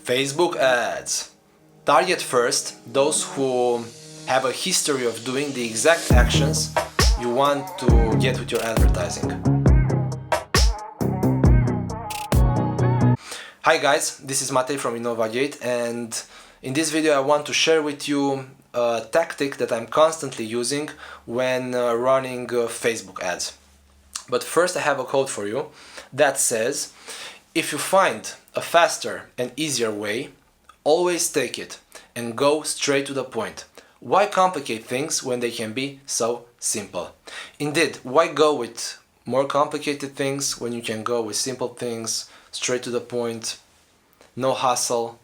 Facebook ads. Target first those who have a history of doing the exact actions you want to get with your advertising. Hi guys, this is Matei from Inovagate, and in this video I want to share with you a tactic that I'm constantly using when running Facebook ads. But first I have a code for you that says, if you find a faster and easier way, always take it and go straight to the point. Why complicate things when they can be so simple? Indeed, why go with more complicated things when you can go with simple things, straight to the point, no hustle?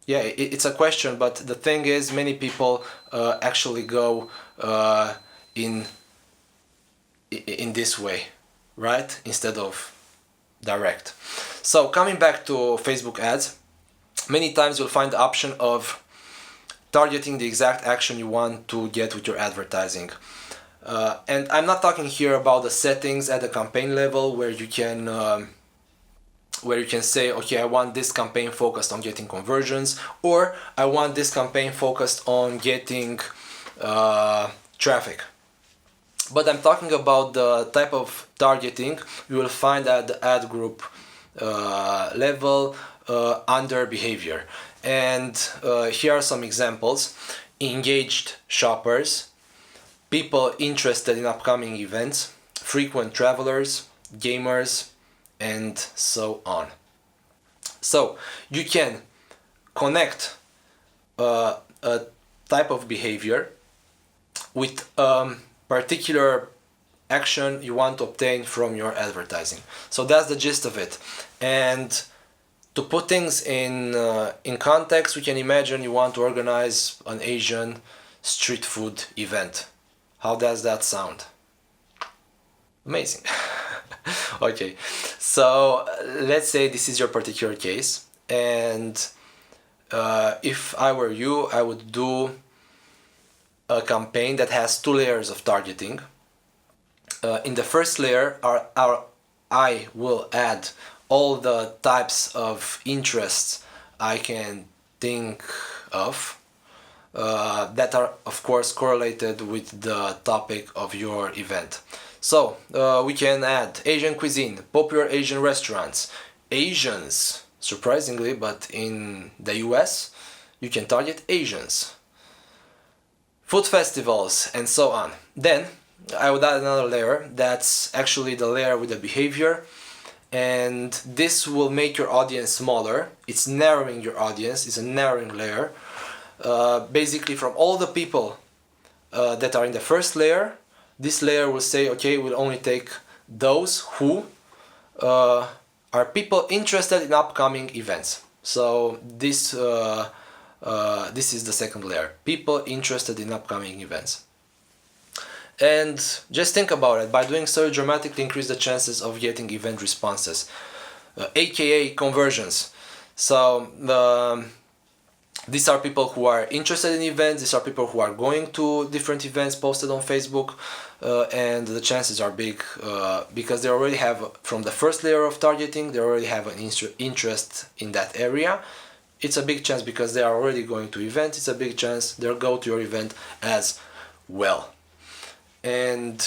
Yeah, it's a question, but the thing is, many people actually go in this way, right? Instead of direct. So coming back to Facebook ads, many times you'll find the option of targeting the exact action you want to get with your advertising. And I'm not talking here about the settings at the campaign level where you can say, okay, I want this campaign focused on getting conversions, or I want this campaign focused on getting traffic. But I'm talking about the type of targeting you will find at the ad group level under behavior. And here are some examples. Engaged shoppers, people interested in upcoming events, frequent travelers, gamers, and so on. So you can connect a type of behavior with particular action you want to obtain from your advertising. So that's the gist of it. And to put things in context, we can imagine you want to organize an Asian street food event. How does that sound? Amazing. Okay, so let's say this is your particular case, and if I were you, I would do a campaign that has two layers of targeting. In the first layer, I will add all the types of interests I can think of that are of course correlated with the topic of your event. So we can add Asian cuisine, popular Asian restaurants, Asians, surprisingly, but in the US you can target Asians, food festivals, and so on. Then I would add another layer that's actually the layer with the behavior, and this will make your audience smaller. It's narrowing your audience, it's a narrowing layer. Basically from all the people that are in the first layer, this layer will say, okay, we'll only take those who are people interested in upcoming events. So this is the second layer, people interested in upcoming events. And just think about it, by doing so you dramatically increase the chances of getting event responses, aka conversions. So these are people who are interested in events, these are people who are going to different events posted on Facebook, and the chances are big because they already have, from the first layer of targeting, they already have an interest in that area. It's a big chance because they are already going to events, it's a big chance they'll go to your event as well. And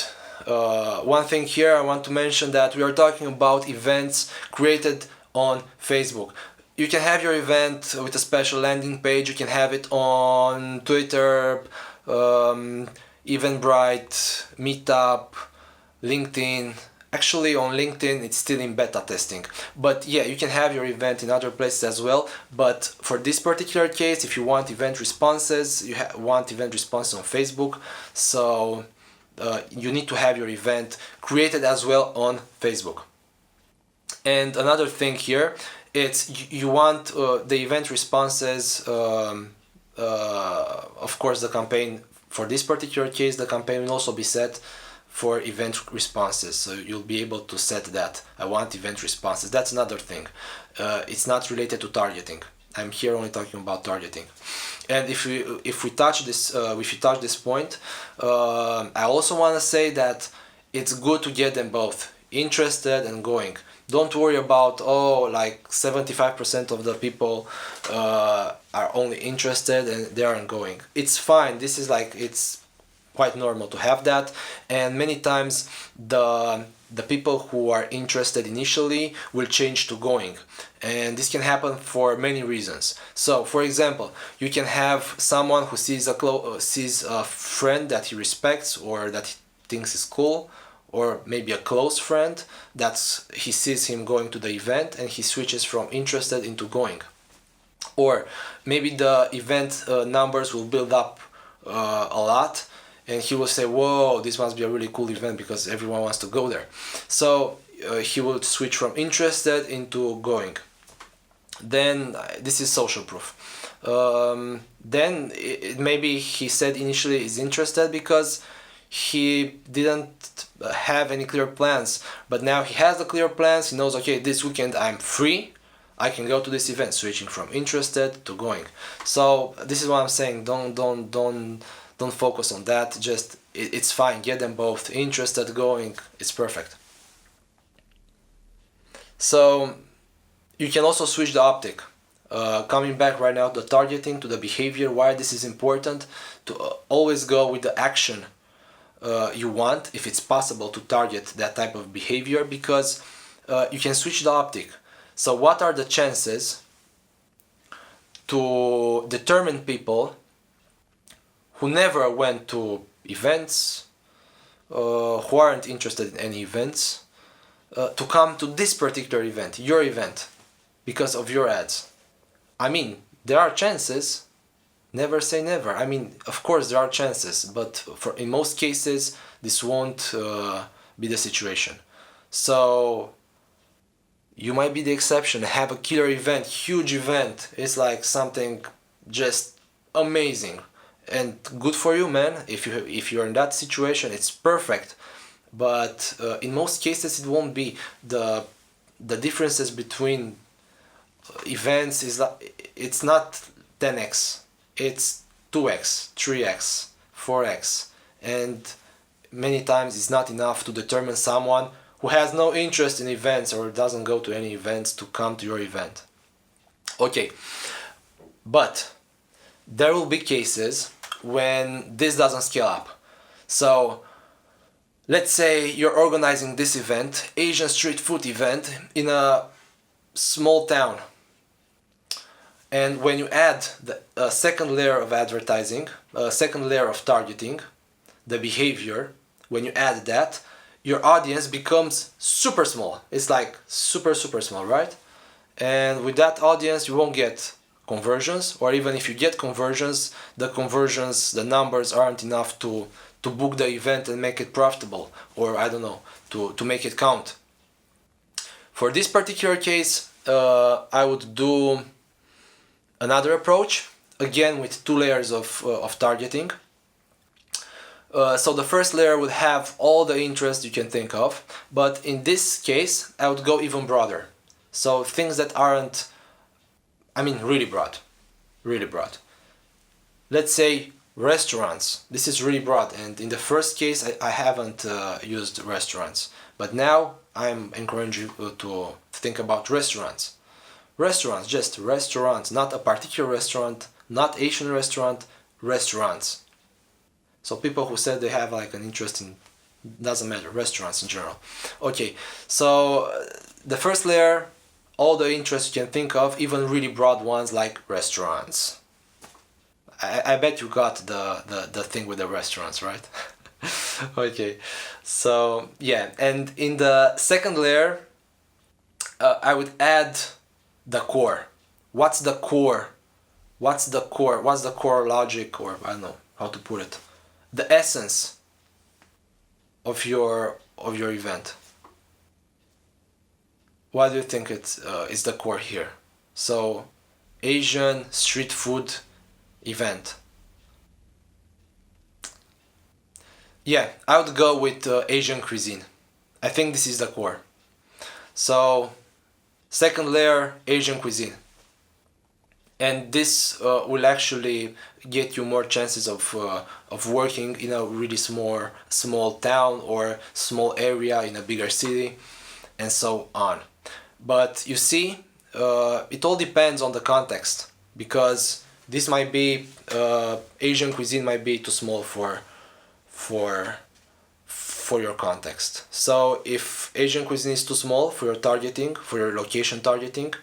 one thing here I want to mention, that we are talking about events created on Facebook. You can have your event with a special landing page, you can have it on Twitter, Eventbrite, Meetup, LinkedIn. Actually on LinkedIn it's still in beta testing. But yeah, you can have your event in other places as well. But for this particular case, if you want event responses, you want event responses on Facebook, so you need to have your event created as well on Facebook. And another thing here, it's you want the event responses, of course the campaign, for this particular case the campaign will also be set for event responses, so you'll be able to set that. I want event responses. That's another thing. It's not related to targeting. I'm here only talking about targeting. And if we touch this point, I also want to say that it's good to get them both interested and going. Don't worry about, oh, like 75% of the people are only interested and they aren't going. It's fine. This is like, it's quite normal to have that, and many times the people who are interested initially will change to going, and this can happen for many reasons. So for example, you can have someone who sees a friend that he respects or that he thinks is cool, or maybe a close friend that he sees him going to the event and he switches from interested into going. Or maybe the event numbers will build up a lot, and he will say, whoa, this must be a really cool event because everyone wants to go there. So he will switch from interested into going. Then this is social proof. Then maybe he said initially is interested because he didn't have any clear plans, but now he has the clear plans. He knows, okay, this weekend I'm free, I can go to this event, switching from interested to going. So this is what I'm saying. Don't focus on that. Just it's fine. Get them both. Interested, going. It's perfect. So you can also switch the optic. Coming back right now to the targeting, to the behavior. Why this is important to always go with the action you want, if it's possible to target that type of behavior, because you can switch the optic. So what are the chances to determine people who never went to events, who aren't interested in any events, to come to this particular event, your event, because of your ads? I mean, there are chances. Never say never. I mean, of course there are chances, but in most cases this won't be the situation. So you might be the exception. Have a killer event, huge event. It's like something just amazing, and good for you, man. If you're in that situation, it's perfect. But in most cases, it won't be. The differences between events is it's not 10x. It's 2x, 3x, 4x, and many times it's not enough to determine someone who has no interest in events or doesn't go to any events to come to your event. Okay, but there will be cases when this doesn't scale up. So let's say you're organizing this event, Asian street food event, in a small town. And when you add the second layer of advertising, a second layer of targeting, the behavior, when you add that, your audience becomes super small. It's like super small, right? And with that audience, you won't get conversions, or even if you get conversions, the numbers aren't enough to book the event and make it profitable, or I don't know, to make it count. For this particular case, I would do another approach, again with two layers of targeting. So the first layer would have all the interest you can think of, but in this case I would go even broader. So things that aren't, I mean, really broad. Let's say restaurants. This is really broad, and in the first case I haven't used restaurants, but now I'm encouraging you to think about restaurants. Restaurants, just restaurants, not a particular restaurant, not Asian restaurant, restaurants. So people who said they have like an interest in, doesn't matter, restaurants in general. Okay, so the first layer, all the interests you can think of, even really broad ones like restaurants. I bet you got the thing with the restaurants, right? Okay, so yeah, and in the second layer, I would add the core. What's the core? What's the core logic, or I don't know how to put it, the essence of your event? What do you think is the core here? So Asian street food event. Yeah, I would go with Asian cuisine. I think this is the core. So second layer, Asian cuisine. And this will actually get you more chances of working in a really small town or small area in a bigger city, and so on. But you see, it all depends on the context, because this might be Asian cuisine might be too small for your context. So if Asian cuisine is too small for your targeting, for your location targeting,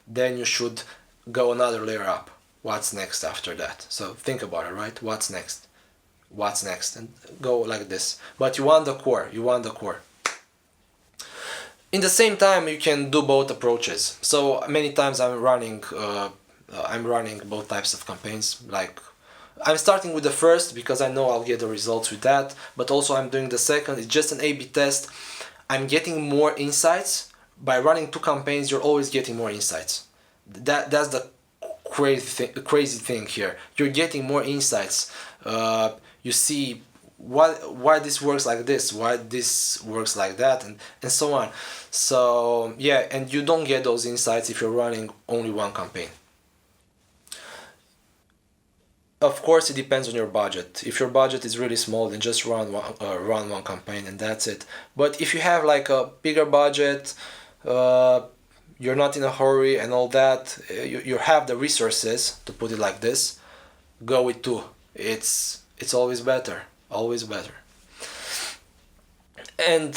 then you should go another layer up. What's next after that? So think about it, right? What's next? What's next? And go like this. But you want the core. You want the core. In the same time, you can do both approaches. So many times I'm running both types of campaigns. Like, I'm starting with the first because I know I'll get the results with that, but also I'm doing the second. It's just an A/B test. I'm getting more insights. By running two campaigns, you're always getting more insights. That's the crazy thing here. You're getting more insights. You see why this works like this, why this works like that, and so on. So yeah, and you don't get those insights if you're running only one campaign. Of course, it depends on your budget. If your budget is really small, then just run one campaign and that's it. But if you have like a bigger budget, you're not in a hurry and all that, you have the resources, to put it like this, go with two. It's always better, always better. And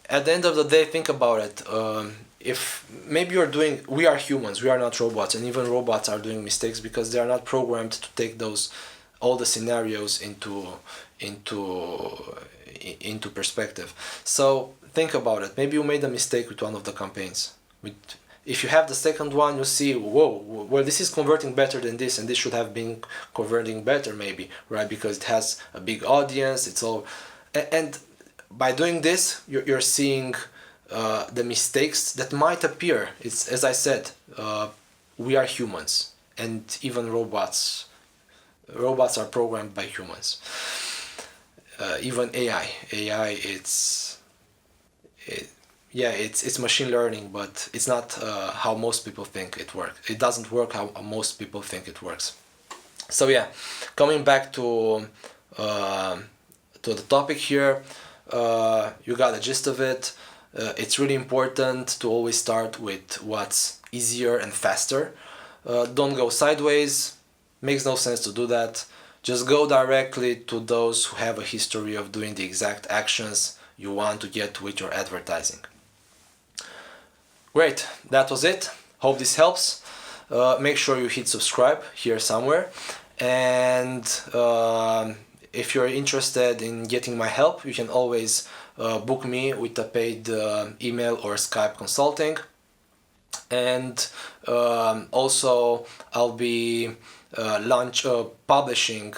at the end of the day, think about it. If maybe we are humans, we are not robots, and even robots are doing mistakes because they are not programmed to take all the scenarios into perspective. So think about it. Maybe you made a mistake with one of the campaigns. If you have the second one, you see, whoa, well, this is converting better than this, and this should have been converting better, maybe, right? Because it has a big audience. It's all, and by doing this, you're seeing the mistakes that might appear. It's, as I said, we are humans, and even robots are programmed by humans. Even AI, it's machine learning, but it's not how most people think it works. It doesn't work how most people think it works. So yeah, coming back to the topic here, you got the gist of it. It's really important to always start with what's easier and faster. Don't go sideways. Makes no sense to do that. Just go directly to those who have a history of doing the exact actions you want to get with your advertising. Great, that was it. Hope this helps. Make sure you hit subscribe here somewhere. And if you're interested in getting my help, you can always book me with a paid email or Skype consulting. And also I'll be publishing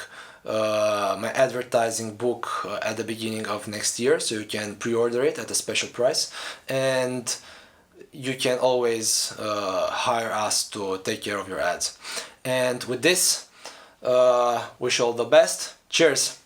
my advertising book at the beginning of next year, so you can pre-order it at a special price, and you can always hire us to take care of your ads. And with this, wish you all the best. Cheers!